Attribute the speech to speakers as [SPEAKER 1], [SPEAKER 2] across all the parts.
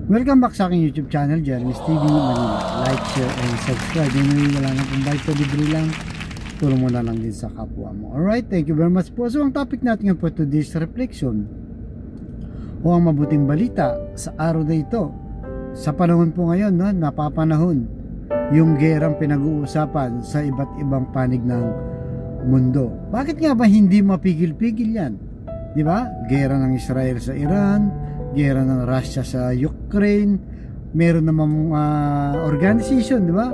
[SPEAKER 1] Welcome back sa aking YouTube channel, Jeremy's TV Manila. Like, share, and subscribe. Anyway, wala na pong bike, libre lang. Tulong mo na lang din sa kapwa mo. Alright, thank you very much po. So, ang topic natin po today's reflection o ang mabuting balita sa araw na ito. Sa panahon po ngayon, no, napapanahon yung gerang pinag-uusapan sa iba't ibang panig ng mundo. Bakit nga ba hindi mapigil-pigil yan? Di ba? Gera ng Israel sa Iran, gera ng Russia sa Ukraine, meron namang organization, di ba?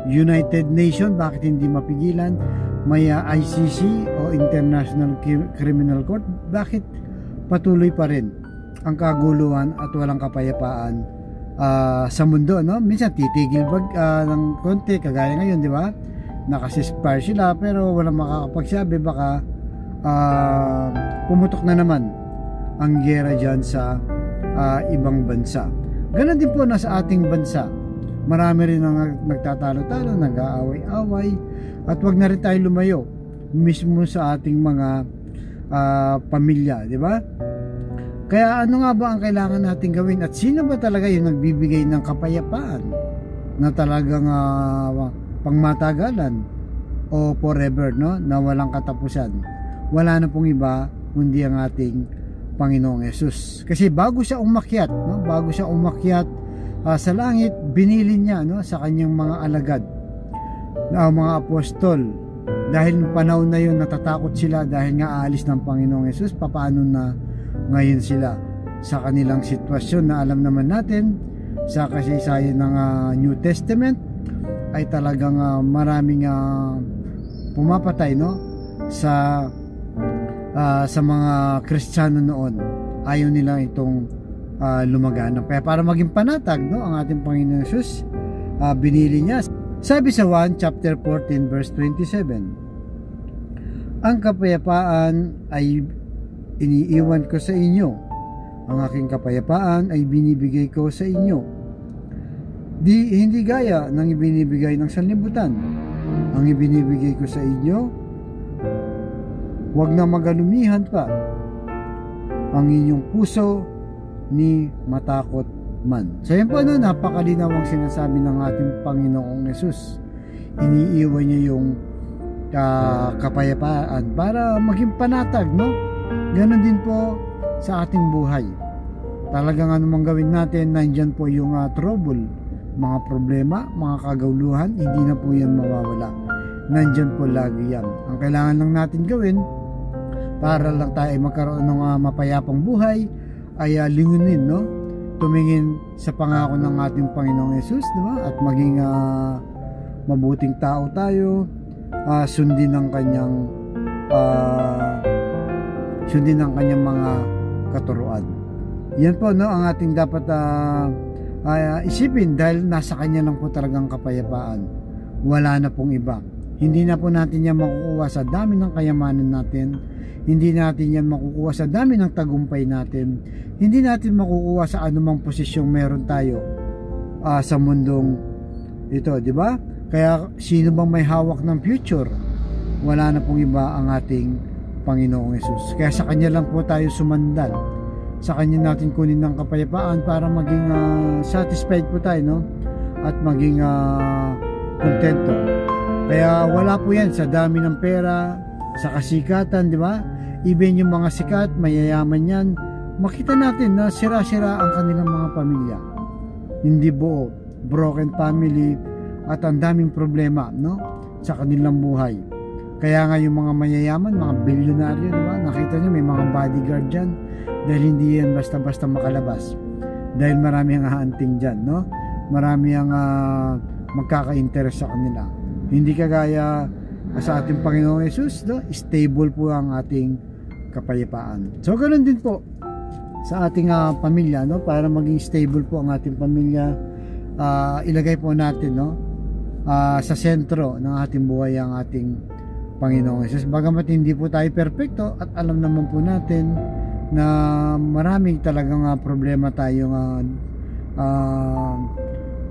[SPEAKER 1] United Nations, bakit hindi mapigilan? May ICC o International Criminal Court, bakit patuloy pa rin ang kaguluhan at walang kapayapaan sa mundo, no? Minsan titigil ng konti, kagaya ngayon, di ba? Nakasispire sila pero walang makakapagsabi, baka pumutok na naman ang gera dyan sa ibang bansa. Ganon din po na sa ating bansa. Marami rin ang nagtatalo-talo, nag-aaway-away, at wag na rin tayo lumayo mismo sa ating mga pamilya, di ba? Kaya ano nga ba ang kailangan natin gawin, at sino ba talaga yung nagbibigay ng kapayapaan na talagang pangmatagalan o forever, no? Na walang katapusan? Wala na pong iba kundi ang ating Panginoong Yesus. Kasi bago siya umakyat, no? Bago siya umakyat sa langit, binili niya, no, sa kanyang mga alagad na mga apostol. Dahil panahon na yun, natatakot sila dahil nga aalis ng Panginoong Yesus. Paano na ngayon sila sa kanilang sitwasyon na alam naman natin sa kasaysayan ng New Testament ay talagang maraming pumapatay, no, sa mga Kristiyano noon. Ayaw nila itong lumaganap. Kaya para maging panatag, no, ang ating Panginoon Jesus, binili niya. Sabi sa 1 chapter 14 verse 27, ang kapayapaan ay iniiwan ko sa inyo, ang aking kapayapaan ay binibigay ko sa inyo. Hindi gaya ng ibinibigay ng sanlibutan. Ang ibinibigay ko sa inyo, huwag na magalumihan pa ang inyong puso ni matakot man. So yan po, no, napakalinaw ang sinasabi ng ating Panginoong Yesus. Iniiwan niya yung kapayapaan para maging panatag, no? Ganon din po sa ating buhay. Talagang anumang gawin natin, nandyan po yung trouble, mga problema, mga kaguluhan, hindi na po yan mawawala. Nandyan po lagi yan. Ang kailangan lang natin gawin para lang tayo ay magkaroon ng mapayapang buhay ay lingunin, no? Tumingin sa pangako ng ating Panginoong Yesus, di ba? At maging mabuting tao tayo, sundin ang kanyang mga katuruan. Yan po, no, ang ating dapat isipin, dahil nasa kanya lang po talagang kapayapaan. Wala na pong iba. Hindi na po natin yan makukuha sa dami ng kayamanan natin. Hindi natin yan makukuha sa dami ng tagumpay natin. Hindi natin makukuha sa anumang posisyong meron tayo sa mundong ito, di ba? Kaya sino bang may hawak ng future? Wala na pong iba ang ating Panginoong Yesus. Kaya sa kanya lang po tayo sumandal. Sa kanya natin kunin ng kapayapaan para maging satisfied po tayo, no? At maging kontento. Kaya wala po yan sa dami ng pera, sa kasikatan, di ba? Even yung mga sikat, mayayaman yan, makita natin na sira-sira ang kanilang mga pamilya. Hindi buo, broken family, at ang daming problema, no, sa kanilang buhay. Kaya nga yung mga mayayaman, mga bilyonaryo, di ba? Nakita nyo, may mga bodyguard dyan dahil hindi yan basta-basta makalabas. Dahil marami ang hahanting dyan, no? Marami ang magkaka-interest sa kanila. Hindi kagaya sa ating Panginoong Yesus, no? Stable po ang ating kapayapaan. So ganoon din po sa ating pamilya, no? Para maging stable po ang ating pamilya, ilagay po natin, no, sa sentro ng ating buhay ang ating Panginoong Yesus. Bagamat hindi po tayo perfecto, at alam naman po natin na maraming talagang problema tayong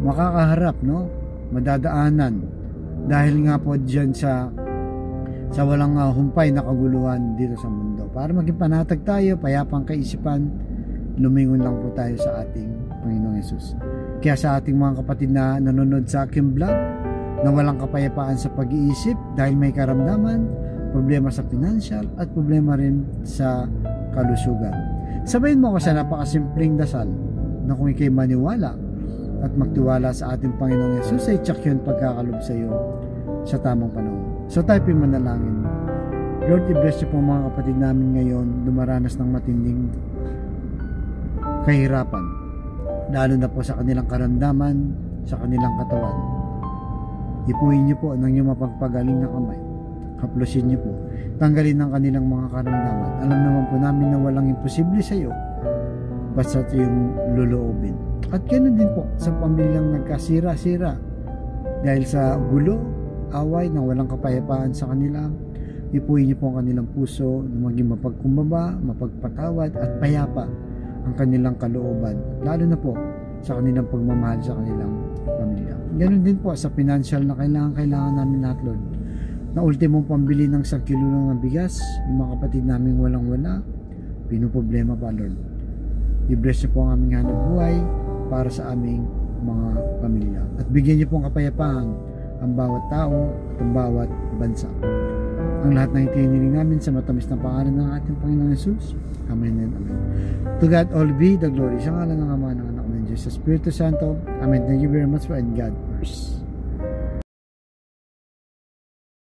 [SPEAKER 1] makakaharap, no? Madadaanan dahil nga po dyan sa walang humpay na kaguluhan dito sa mundo. Para maging panatag tayo, payapang kaisipan, lumingon lang po tayo sa ating Panginoong Yesus. Kaya sa ating mga kapatid na nanonood sa aking vlog, na walang kapayapaan sa pag-iisip dahil may karamdaman, problema sa financial at problema rin sa kalusugan, sabayin mo ako sa napakasimpleng dasal na kung ikay maniwala at magtiwala sa ating Panginoong Yesus ay tsak yun pagkakalob sa iyo sa tamang panahon. So tayo manalangin. Lord, i-bless niyo po mga kapatid namin ngayon dumaranas ng matinding kahirapan, lalo na po sa kanilang karamdaman, sa kanilang katawan. Ipuin niyo po ng iyong mapagpagaling na kamay. Haplusin niyo po. Tanggalin ng kanilang mga karamdaman. Alam naman po namin na walang imposible sa iyo basta iyong luluobin. At ganoon din po sa pamilyang nagkasira-sira dahil sa gulo, away, na walang kapayapaan sa kanila. Ipuin niyo po ang kanilang puso na maging mapagkumbaba, mapagpatawad at payapa ang kanilang kalooban. Lalo na po sa kanilang pagmamahal sa kanilang pamilya. Ganun din po sa financial na kailangan namin lahat, Lord. Na ultimong pambili ng 1 kilo ng bigas, yung mga kapatid namin walang-wala, pinoproblema pa, Lord. I-bless niyo po ang aming hanap buhay para sa aming mga pamilya. At bigyan niyo po ang kapayapaan ang bawat tao at ang bawat bansa. Ang lahat ng itiniling namin sa matamis na pangalan ng ating Panginoon Jesus. Amen and amen. To God all be the glory. Sa ngalan ng Ama, ng Anak, ng Diyos, sa Espiritu Santo. Amen. Thank you very much for and God first.